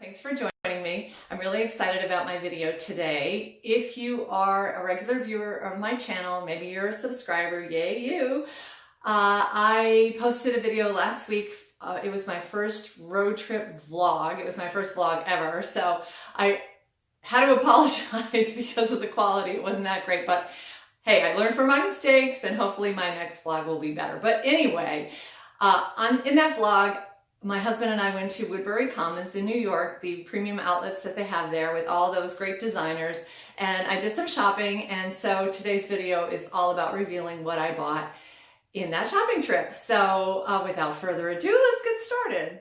Thanks for joining me. I'm really excited about my video today. If you are a regular viewer of my channel, maybe you're a subscriber, yay you. I posted a video last week. It was my first road trip vlog. It was my first vlog ever. So I had to apologize because of the quality. It wasn't that great, but hey, I learned from my mistakes and hopefully my next vlog will be better. But anyway, in that vlog, my husband and I went to Woodbury Commons in New York, the premium outlets that they have there with all those great designers, and I did some shopping, and so today's video is all about revealing what I bought in that shopping trip. So without further ado, let's get started.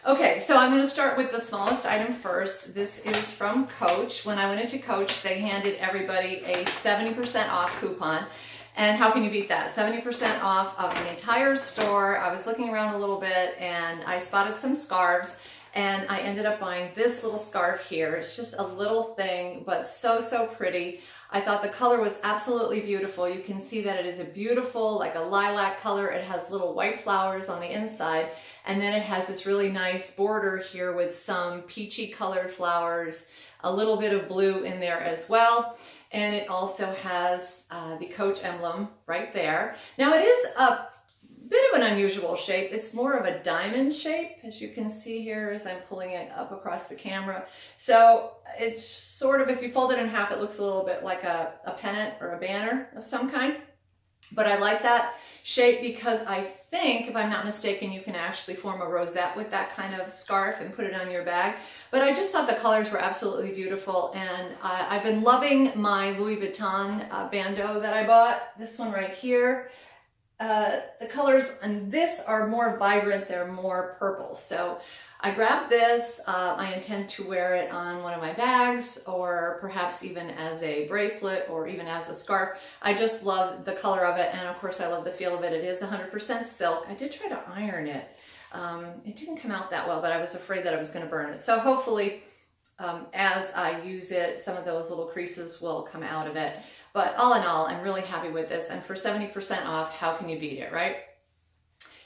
Okay, so I'm going to start with the smallest item first. This is from Coach. When I went into Coach, they handed everybody a 70% off coupon. And how can you beat that? 70% off of the entire store. I was looking around a little bit and I spotted some scarves and I ended up buying this little scarf here. It's just a little thing, but so pretty. I thought the color was absolutely beautiful. You can see that it is a beautiful, like a lilac color. It has little white flowers on the inside. And then it has this really nice border here with some peachy colored flowers, a little bit of blue in there as well. And it also has the Coach emblem right there. Now it is a bit of an unusual shape. It's more of a diamond shape, as you can see here as I'm pulling it up across the camera. So it's sort of, if you fold it in half, it looks a little bit like a pennant or a banner of some kind. But I like that shape because I think, if I'm not mistaken, you can actually form a rosette with that kind of scarf and put it on your bag. But I just thought the colors were absolutely beautiful, and I've been loving my Louis Vuitton bandeau that I bought. This one right here. The colors on this are more vibrant, they're more purple. So I grabbed this. I intend to wear it on one of my bags or perhaps even as a bracelet or even as a scarf. I just love the color of it, and of course I love the feel of it. It is 100% silk. I did try to iron it. It didn't come out that well, but I was afraid that I was going to burn it. So hopefully as I use it, some of those little creases will come out of it. But all in all, I'm really happy with this, and for 70% off, how can you beat it, right?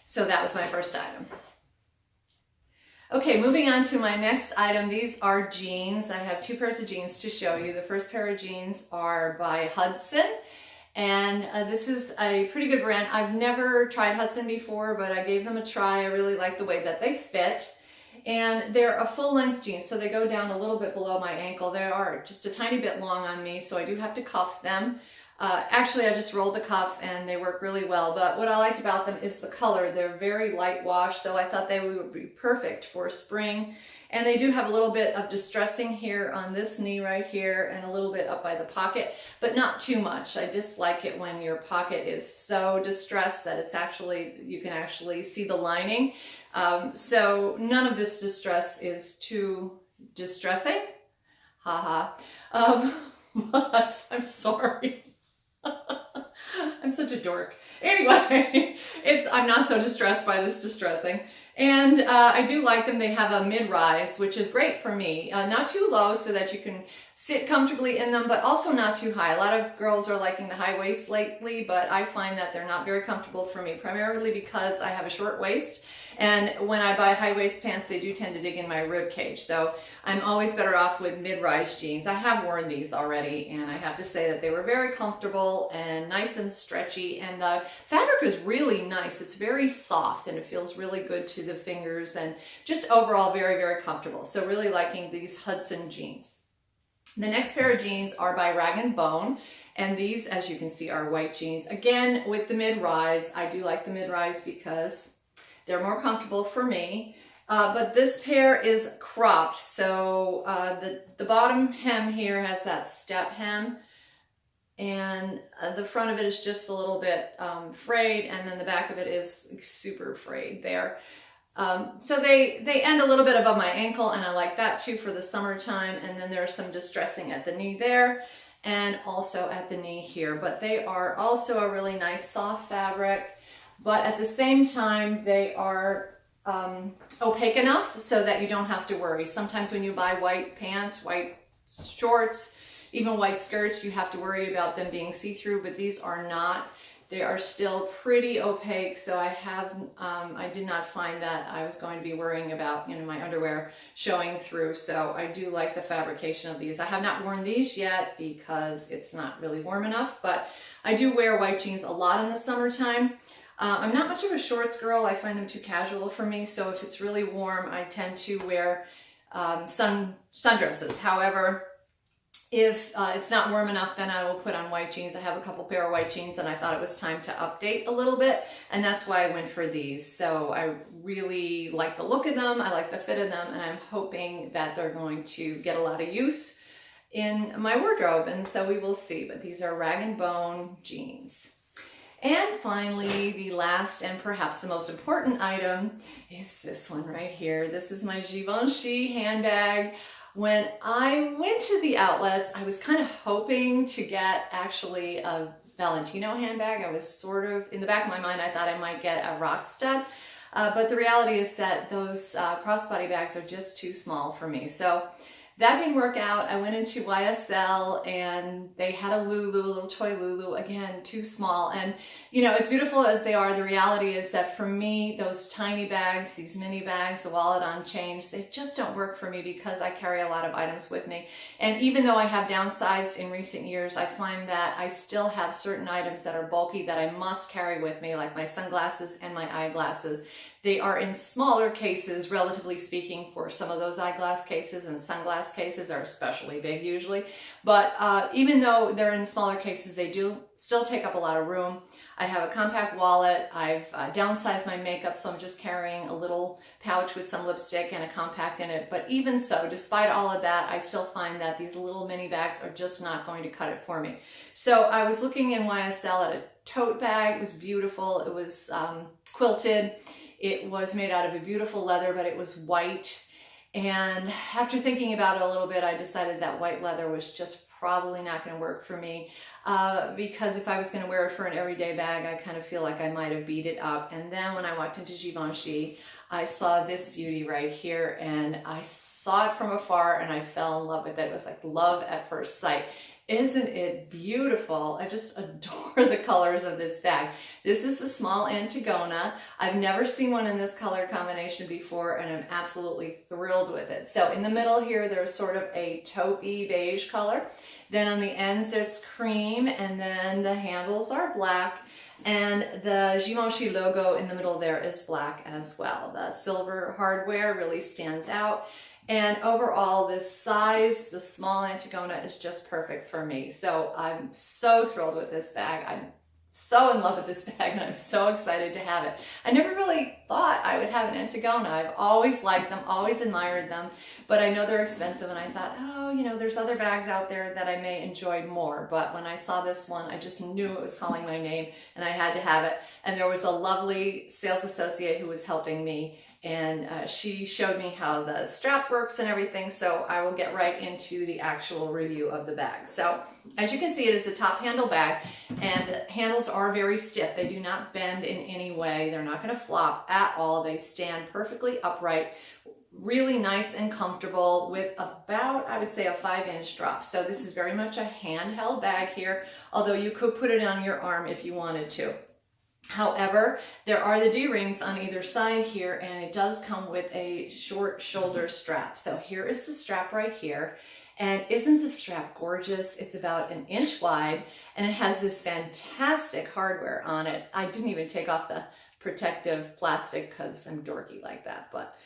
So that was my first item. Okay, moving on to my next item. These are jeans. I have two pairs of jeans to show you. The first pair of jeans are by Hudson, and this is a pretty good brand. I've never tried Hudson before, but I gave them a try. I really like the way that they fit. And they're a full-length jeans, so they go down a little bit below my ankle. They are just a tiny bit long on me, so I do have to cuff them. Actually, I just rolled the cuff and they work really well, but what I liked about them is the color. They're very light wash, so I thought they would be perfect for spring. And they do have a little bit of distressing here on this knee right here and a little bit up by the pocket, but not too much. I dislike it when your pocket is so distressed that it's actually, you can actually see the lining. So none of this distress is too distressing. Haha. But I'm sorry. I'm such a dork. Anyway, I'm not so distressed by this distressing. And I do like them. They have a mid-rise, which is great for me. Not too low so that you can sit comfortably in them, but also not too high. A lot of girls are liking the high waist lately, but I find that they're not very comfortable for me, primarily because I have a short waist. And when I buy high-waist pants, they do tend to dig in my rib cage. So I'm always better off with mid-rise jeans. I have worn these already, and I have to say that they were very comfortable and nice and stretchy. And the fabric is really nice. It's very soft, and it feels really good to the fingers, and just overall very comfortable. So really liking these Hudson jeans. The next pair of jeans are by Rag Bone, and these, as you can see, are white jeans. Again, with the mid-rise. I do like the mid-rise because they're more comfortable for me. But this pair is cropped, so the bottom hem here has that step hem, and the front of it is just a little bit frayed, and then the back of it is super frayed there. So they end a little bit above my ankle, and I like that too for the summertime. And then there's some distressing at the knee there and also at the knee here. But they are also a really nice soft fabric, but at the same time they are opaque enough so that you don't have to worry. Sometimes when you buy white pants, white shorts, even white skirts, you have to worry about them being see-through, but these are not. They are still pretty opaque, so I did not find that I was going to be worrying about, you know, my underwear showing through. So I do like the fabrication of these. I have not worn these yet because it's not really warm enough, but I do wear white jeans a lot in the summertime. I'm not much of a shorts girl. I find them too casual for me. So if it's really warm, I tend to wear sundresses. However, if it's not warm enough, then I will put on white jeans. I have a couple pair of white jeans and I thought it was time to update a little bit, and that's why I went for these. So I really like the look of them, I like the fit of them, and I'm hoping that they're going to get a lot of use in my wardrobe, and so we will see. But these are Rag & Bone jeans. And finally, the last and perhaps the most important item is this one right here. This is my Givenchy handbag. When I went to the outlets, I was kind of hoping to get actually a Valentino handbag. I was sort of, in the back of my mind, I thought I might get a rock stud. But the reality is that those crossbody bags are just too small for me. So that didn't work out. I went into YSL and they had a Lulu, a little toy Lulu, again, too small. And, you know, as beautiful as they are, the reality is that for me, those tiny bags, these mini bags, the wallet on chains, they just don't work for me because I carry a lot of items with me. And even though I have downsized in recent years, I find that I still have certain items that are bulky that I must carry with me, like my sunglasses and my eyeglasses. They are in smaller cases, relatively speaking, for some of those eyeglass cases, and sunglass cases are especially big usually. But even though they're in smaller cases, they do still take up a lot of room. I have a compact wallet. I've downsized my makeup, so I'm just carrying a little pouch with some lipstick and a compact in it. But even so, despite all of that, I still find that these little mini bags are just not going to cut it for me. So I was looking in YSL at a tote bag. It was beautiful. It was quilted. It was made out of a beautiful leather, but it was white. And after thinking about it a little bit, I decided that white leather was just probably not going to work for me because if I was going to wear it for an everyday bag, I kind of feel like I might have beat it up. And then when I walked into Givenchy, I saw this beauty right here, and I saw it from afar and I fell in love with it. It was like love at first sight. Isn't it beautiful? I just adore the colors of this bag. This is the small Antigona. I've never seen one in this color combination before, and I'm absolutely thrilled with it. So in the middle here, there's sort of a taupey beige color. Then on the ends, there's cream, and then the handles are black. And the Givenchy logo in the middle there is black as well. The silver hardware really stands out. And overall, this size, the small Antigona, is just perfect for me. So I'm so thrilled with this bag. I'm so in love with this bag, and I'm so excited to have it. I never really thought I would have an Antigona. I've always liked them, always admired them, but I know they're expensive, and I thought, oh, you know, there's other bags out there that I may enjoy more. But when I saw this one, I just knew it was calling my name, and I had to have it. And there was a lovely sales associate who was helping me, and she showed me how the strap works and everything, so I will get right into the actual review of the bag. So as you can see, it is a top handle bag, and the handles are very stiff. They do not bend in any way. They're not going to flop at all. They stand perfectly upright, really nice and comfortable, with about, I would say, a 5-inch drop. So this is very much a handheld bag here, although you could put it on your arm if you wanted to. However, there are the D-rings on either side here, and it does come with a short shoulder strap. So here is the strap right here. And isn't the strap gorgeous? It's about 1 inch wide, and it has this fantastic hardware on it. I didn't even take off the protective plastic because I'm dorky like that, but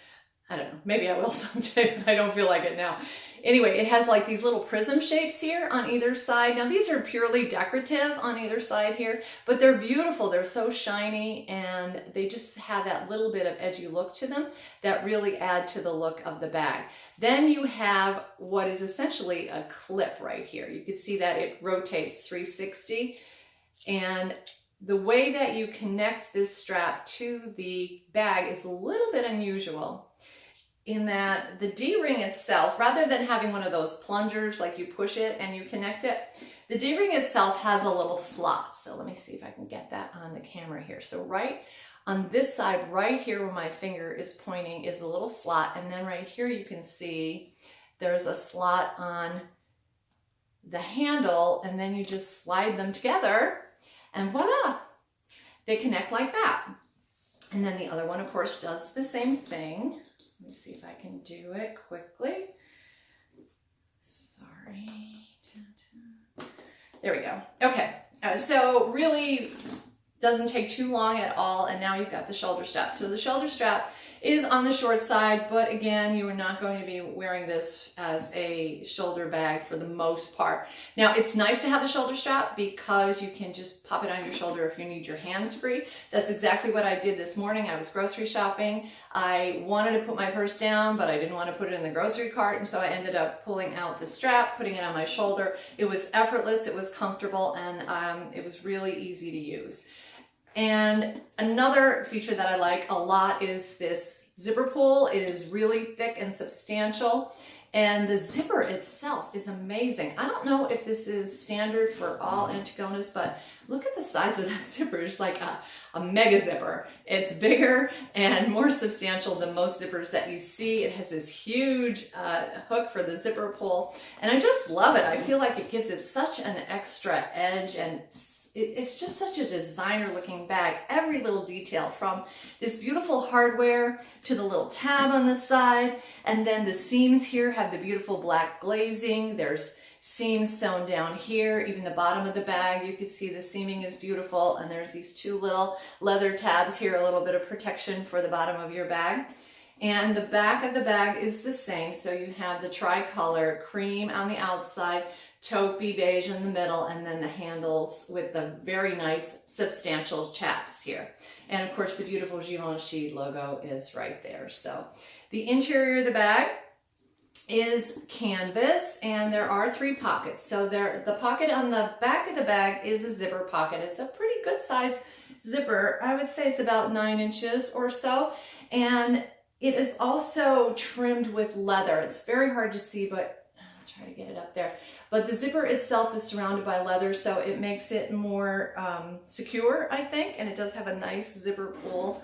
I don't know, maybe I will someday, but I don't feel like it now. Anyway, it has like these little prism shapes here on either side. Now these are purely decorative on either side here, but they're beautiful. They're so shiny, and they just have that little bit of edgy look to them that really add to the look of the bag. Then you have what is essentially a clip right here. You can see that it rotates 360, and the way that you connect this strap to the bag is a little bit unusual, in that the D-ring itself, rather than having one of those plungers, like you push it and you connect it, the D-ring itself has a little slot. So let me see if I can get that on the camera here. So right on this side, right here where my finger is pointing, is a little slot. And then right here you can see there's a slot on the handle, and then you just slide them together, and voila! they connect like that. And then the other one, of course, does the same thing. Let me see if I can do it quickly. Sorry. There we go. Okay, so really doesn't take too long at all, and now you've got the shoulder strap. So the shoulder strap is on the short side, but again, you are not going to be wearing this as a shoulder bag for the most part. Now, it's nice to have the shoulder strap because you can just pop it on your shoulder if you need your hands free. That's exactly what I did this morning. I was grocery shopping. I wanted to put my purse down, but I didn't want to put it in the grocery cart, and so I ended up pulling out the strap, putting it on my shoulder. It was effortless, it was comfortable, and it was really easy to use. And another feature that I like a lot is this zipper pull. It is really thick and substantial, and the zipper itself is amazing. I don't know if this is standard for all Antigonas, but look at the size of that zipper. It's like a mega zipper. It's bigger and more substantial than most zippers that you see. It has this huge hook for the zipper pull, and I just love it. I feel like it gives it such an extra edge, and it's just such a designer looking bag. Every little detail, from this beautiful hardware to the little tab on the side, and then the seams here have the beautiful black glazing. There's seams sewn down here. Even the bottom of the bag, you can see the seaming is beautiful, and there's these two little leather tabs here, a little bit of protection for the bottom of your bag. And the back of the bag is the same, so you have the tricolor cream on the outside, taupey beige in the middle, and then the handles with the very nice substantial chaps here. And of course the beautiful Givenchy logo is right there. So the interior of the bag is canvas, and there are 3 pockets. So the pocket on the back of the bag is a zipper pocket. It's a pretty good size zipper. I would say it's about 9 inches or so. And it is also trimmed with leather. It's very hard to see, but I'll try to get it up there. But the zipper itself is surrounded by leather, so it makes it more secure, I think. And it does have a nice zipper pull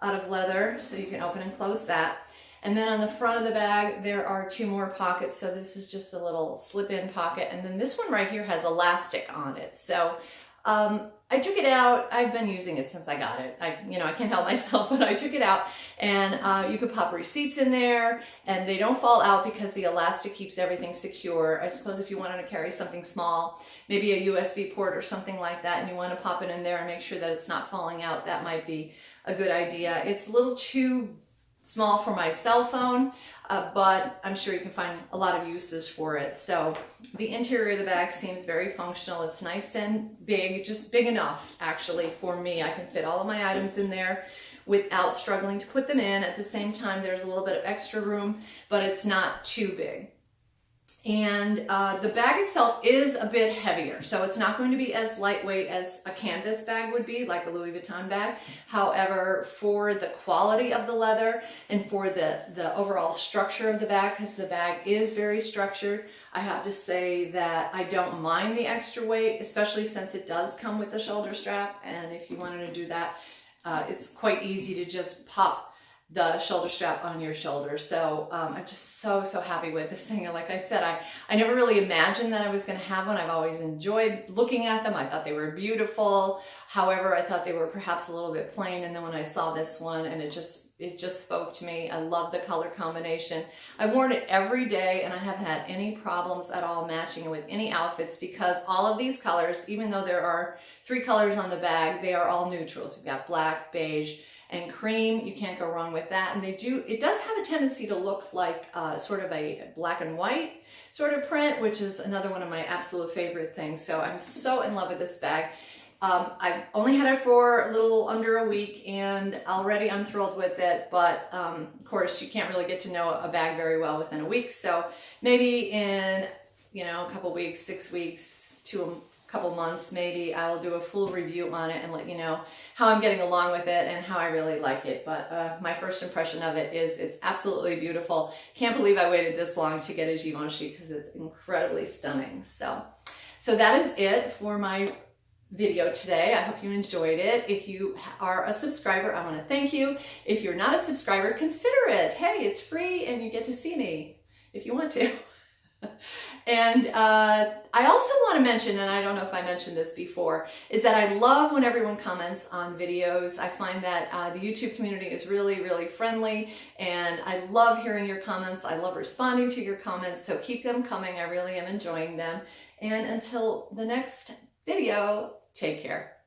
out of leather, so you can open and close that. And then on the front of the bag, there are 2 more pockets. So this is just a little slip-in pocket. And then this one right here has elastic on it. So I took it out. I've been using it since I got it. I can't help myself, but I took it out, and you could pop receipts in there, and they don't fall out because the elastic keeps everything secure. I suppose if you wanted to carry something small, maybe a USB port or something like that, and you want to pop it in there and make sure that it's not falling out, that might be a good idea. It's a little too small for my cell phone, but I'm sure you can find a lot of uses for it. So the interior of the bag seems very functional. It's nice and big, just big enough actually for me. I can fit all of my items in there without struggling to put them in. At the same time, there's a little bit of extra room, but it's not too big. And the bag itself is a bit heavier, so it's not going to be as lightweight as a canvas bag would be, like a Louis Vuitton bag. However, for the quality of the leather and for the overall structure of the bag, because the bag is very structured, I have to say that I don't mind the extra weight, especially since it does come with the shoulder strap. And if you wanted to do that, it's quite easy to just pop the shoulder strap on your shoulder. So I'm just so happy with this thing. And like I said, I never really imagined that I was going to have one. I've always enjoyed looking at them. I thought they were beautiful. However, I thought they were perhaps a little bit plain. And then when I saw this one, and it just spoke to me. I love the color combination. I've worn it every day, and I haven't had any problems at all matching it with any outfits, because all of these colors, even though there are 3 colors on the bag, they are all neutrals. We've got black, beige, and cream. You can't go wrong with that. And it does have a tendency to look like sort of a black and white sort of print, which is another one of my absolute favorite things. So I'm so in love with this bag. I've only had it for a little under a week, and already I'm thrilled with it. But of course, you can't really get to know a bag very well within a week. So maybe in a couple weeks, 6 weeks to a couple months, maybe I will do a full review on it and let you know how I'm getting along with it and how I really like it. But my first impression of it is it's absolutely beautiful. Can't believe I waited this long to get a Givenchy, because it's incredibly stunning. So that is it for my video today. I hope you enjoyed it. If you are a subscriber, I want to thank you. If you're not a subscriber, consider it. Hey, it's free and you get to see me if you want to. And I also want to mention, and I don't know if I mentioned this before, is that I love when everyone comments on videos. I find that the YouTube community is really, really friendly, and I love hearing your comments. I love responding to your comments, so keep them coming. I really am enjoying them. And until the next video, take care.